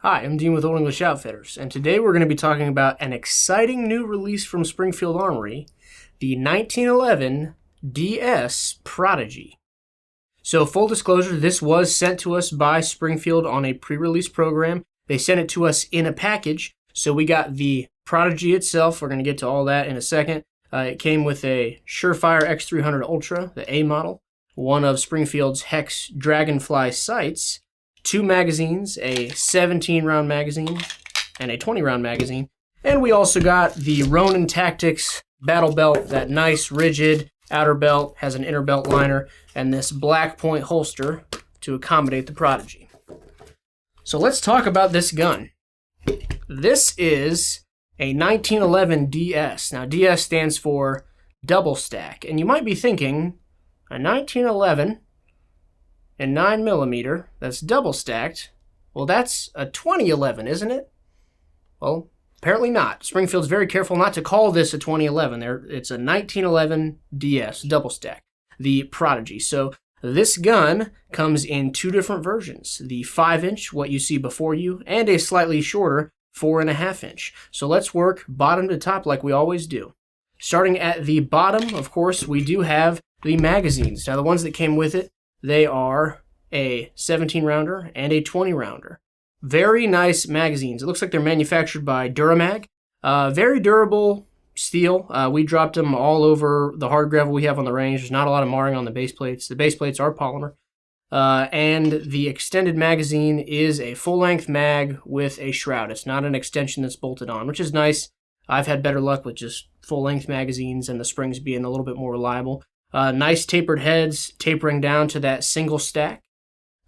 Hi, I'm Dean with Old English Outfitters, and today we're going to be talking about an exciting new release from Springfield Armory, the 1911 DS Prodigy. So full disclosure, this was sent to us by Springfield on a pre-release program. They sent it to us in a package, so we got the Prodigy itself. We're going to get to all that in a second. It came with a Surefire X300 Ultra, the A model, one of Springfield's Hex Dragonfly sights, 2 magazines, a 17-round magazine and a 20-round magazine. And we also got the Ronin Tactics battle belt, that nice rigid outer belt, has an inner belt liner, and this black point holster to accommodate the Prodigy. So let's talk about this gun. This is a 1911 DS. Now DS stands for double stack, and you might be thinking, a 1911 and 9mm, that's double stacked. Well, that's a 2011, isn't it? Well, apparently not. Springfield's very careful not to call this a 2011. It's a 1911 DS, double stack, the Prodigy. So this gun comes in 2 different versions, the 5-inch, what you see before you, and a slightly shorter 4.5-inch. So let's work bottom to top like we always do. Starting at the bottom, of course, we do have the magazines. Now, the ones that came with it, they are a 17-rounder and a 20-rounder. Very nice magazines. It looks like they're manufactured by Duramag. Very durable steel. We dropped them all over the hard gravel we have on the range. There's not a lot of marring on the base plates. The base plates are polymer. And the extended magazine is a full-length mag with a shroud. It's not an extension that's bolted on, which is nice. I've had better luck with just full-length magazines and the springs being a little bit more reliable. Nice tapered heads, tapering down to that single stack.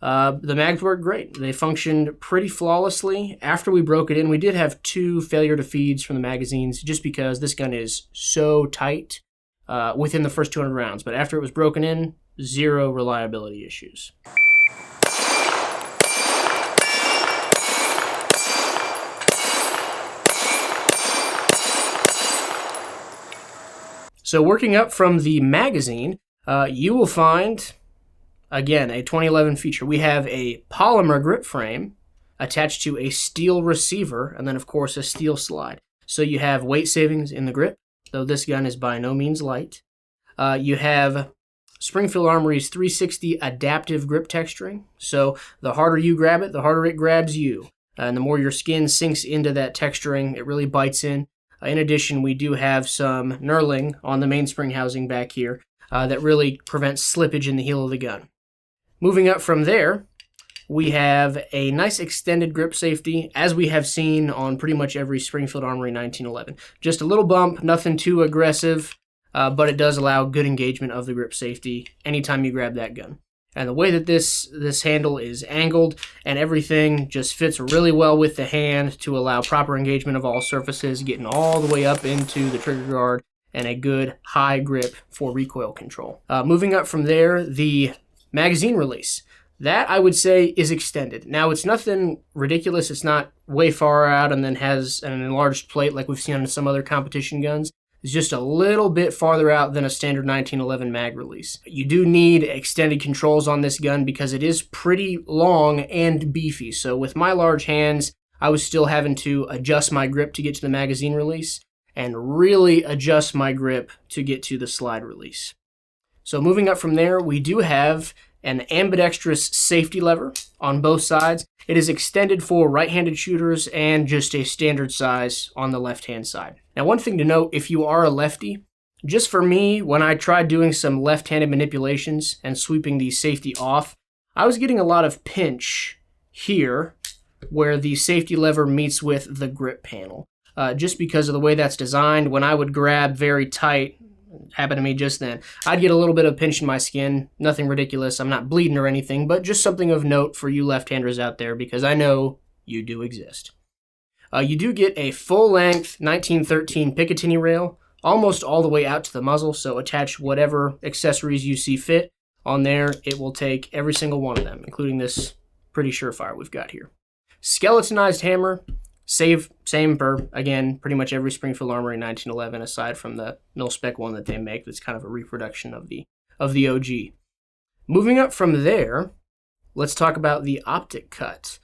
The mags worked great. They functioned pretty flawlessly. After we broke it in, we did have 2 failure to feeds from the magazines just because this gun is so tight within the first 200 rounds. But after it was broken in, 0 reliability issues. So working up from the magazine, you will find, again, a 2011 feature. We have a polymer grip frame attached to a steel receiver, and then, of course, a steel slide. So you have weight savings in the grip, though this gun is by no means light. You have Springfield Armory's 360 adaptive grip texturing. So the harder you grab it, the harder it grabs you. And the more your skin sinks into that texturing, it really bites in. In addition, we do have some knurling on the mainspring housing back here that really prevents slippage in the heel of the gun. Moving up from there, we have a nice extended grip safety, as we have seen on pretty much every Springfield Armory 1911. Just a little bump, nothing too aggressive, but it does allow good engagement of the grip safety anytime you grab that gun. And the way that this handle is angled and everything just fits really well with the hand to allow proper engagement of all surfaces, getting all the way up into the trigger guard and a good high grip for recoil control. Moving up from there, the magazine release. That, I would say, is extended. Now, it's nothing ridiculous. It's not way far out and then has an enlarged plate like we've seen on some other competition guns. It's just a little bit farther out than a standard 1911 mag release. You do need extended controls on this gun because it is pretty long and beefy. So with my large hands, I was still having to adjust my grip to get to the magazine release and really adjust my grip to get to the slide release. So moving up from there, we do have an ambidextrous safety lever on both sides. It is extended for right-handed shooters and just a standard size on the left-hand side. Now, one thing to note, if you are a lefty, just for me, when I tried doing some left-handed manipulations and sweeping the safety off, I was getting a lot of pinch here where the safety lever meets with the grip panel. Just because of the way that's designed, when I would grab very tight, happened to me just then, I'd get a little bit of pinch in my skin. Nothing ridiculous. I'm not bleeding or anything, but just something of note for you left-handers out there because I know you do exist. You do get a full-length 1913 Picatinny rail, almost all the way out to the muzzle, so attach whatever accessories you see fit on there. It will take every single one of them, including this pretty Surefire we've got here. Skeletonized hammer. Same for, again, pretty much every Springfield Armory 1911, aside from the mil-spec one that they make that's kind of a reproduction of the OG. Moving up from there, let's talk about the Optic cut.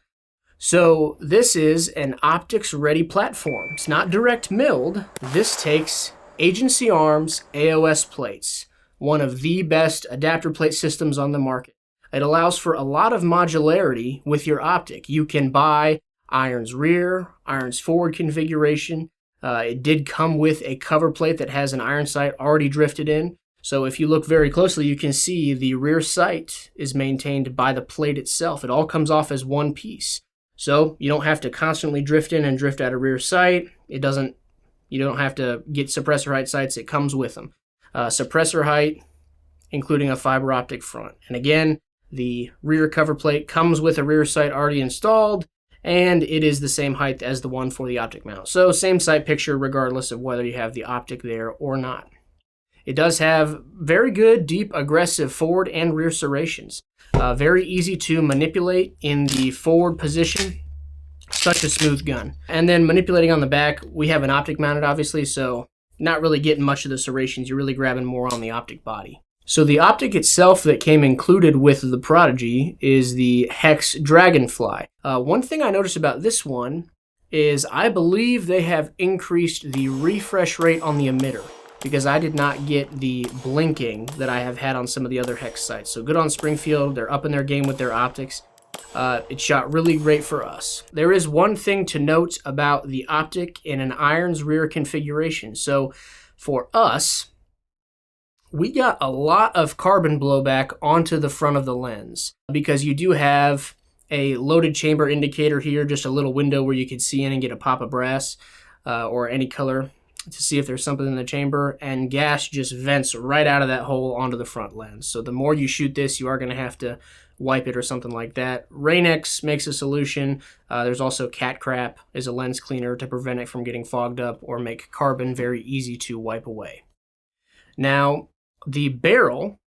So this is an optics ready platform. It's not direct milled. This takes Agency Arms AOS plates, one of the best adapter plate systems on the market. It allows for a lot of modularity with your optic. You can buy irons rear, irons forward configuration. It did come with a cover plate that has an iron sight already drifted in. So if you look very closely, you can see the rear sight is maintained by the plate itself. It all comes off as one piece. So you don't have to constantly drift in and drift out a rear sight. You don't have to get suppressor height sights. It comes with them. Suppressor height, including a fiber optic front. And again, the rear cover plate comes with a rear sight already installed, and it is the same height as the one for the optic mount. So same sight picture regardless of whether you have the optic there or not. It does have very good, deep, aggressive forward and rear serrations. Very easy to manipulate in the forward position. Such a smooth gun. And then manipulating on the back, we have an optic mounted obviously, so not really getting much of the serrations. You're really grabbing more on the optic body. So the optic itself that came included with the Prodigy is the Hex Dragonfly. One thing I noticed about this one is I believe they have increased the refresh rate on the emitter, because I did not get the blinking that I have had on some of the other Hex sights. So good on Springfield. They're up in their game with their optics. It shot really great for us. There is one thing to note about the optic in an irons rear configuration. So for us, we got a lot of carbon blowback onto the front of the lens because you do have a loaded chamber indicator here, just a little window where you can see in and get a pop of brass or any color to see if there's something in the chamber, and gas just vents right out of that hole onto the front lens. So the more you shoot this, you are going to have to wipe it or something like that. Rain-X makes a solution. There's also Cat Crap as a lens cleaner to prevent it from getting fogged up or make carbon very easy to wipe away. Now, the barrel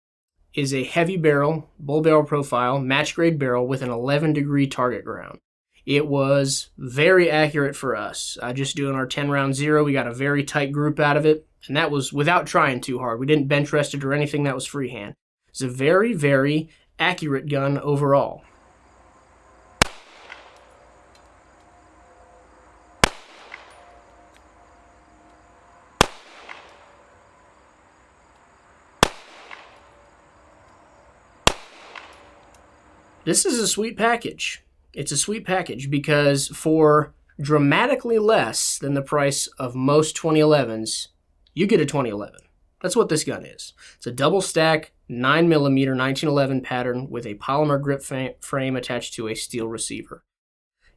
is a heavy barrel, bull barrel profile, match grade barrel with an 11-degree target ground. It was very accurate for us. Just doing our 10-round zero, we got a very tight group out of it, and that was without trying too hard. We didn't bench rest it or anything. That was freehand. It's a very, very accurate gun overall. This is a sweet package. It's a sweet package because for dramatically less than the price of most 2011s, you get a 2011. That's what this gun is. It's a double stack 9mm 1911 pattern with a polymer grip frame attached to a steel receiver.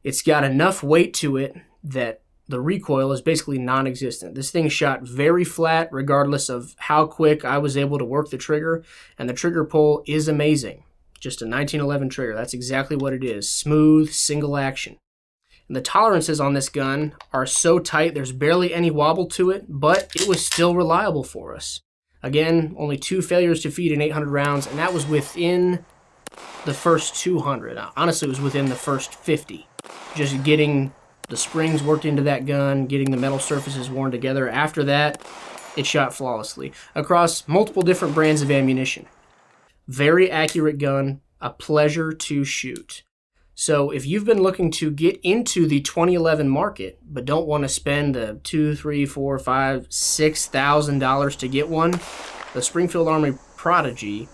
It's got enough weight to it that the recoil is basically non-existent. This thing shot very flat regardless of how quick I was able to work the trigger, and the trigger pull is amazing. Just a 1911 trigger. That's exactly what it is. Smooth, single action. And the tolerances on this gun are so tight, there's barely any wobble to it, but it was still reliable for us. Again, only 2 failures to feed in 800 rounds, and that was within the first 200. Honestly, it was within the first 50. Just getting the springs worked into that gun, getting the metal surfaces worn together. After that, it shot flawlessly across multiple different brands of ammunition. Very accurate gun, a pleasure to shoot. So if you've been looking to get into the 2011 market, but don't want to spend the $2,000, $3,000, $4,000, $5,000, $6,000 to get one, the Springfield Armory Prodigy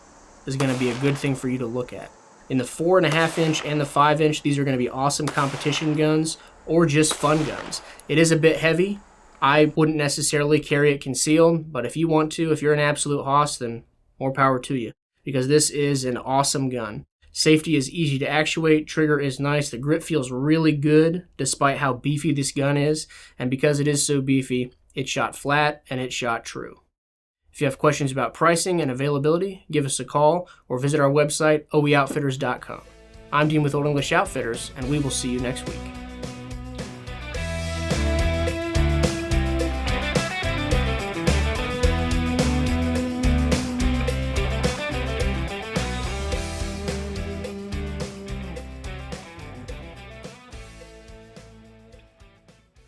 is going to be a good thing for you to look at. In the 4.5 inch and the 5 inch, these are going to be awesome competition guns or just fun guns. It is a bit heavy. I wouldn't necessarily carry it concealed, but if you want to, if you're an absolute hoss, then more power to you, because this is an awesome gun. Safety is easy to actuate, trigger is nice, the grip feels really good despite how beefy this gun is, and because it is so beefy, it shot flat and it shot true. If you have questions about pricing and availability, give us a call or visit our website, oeoutfitters.com. I'm Dean with Old English Outfitters, and we will see you next week.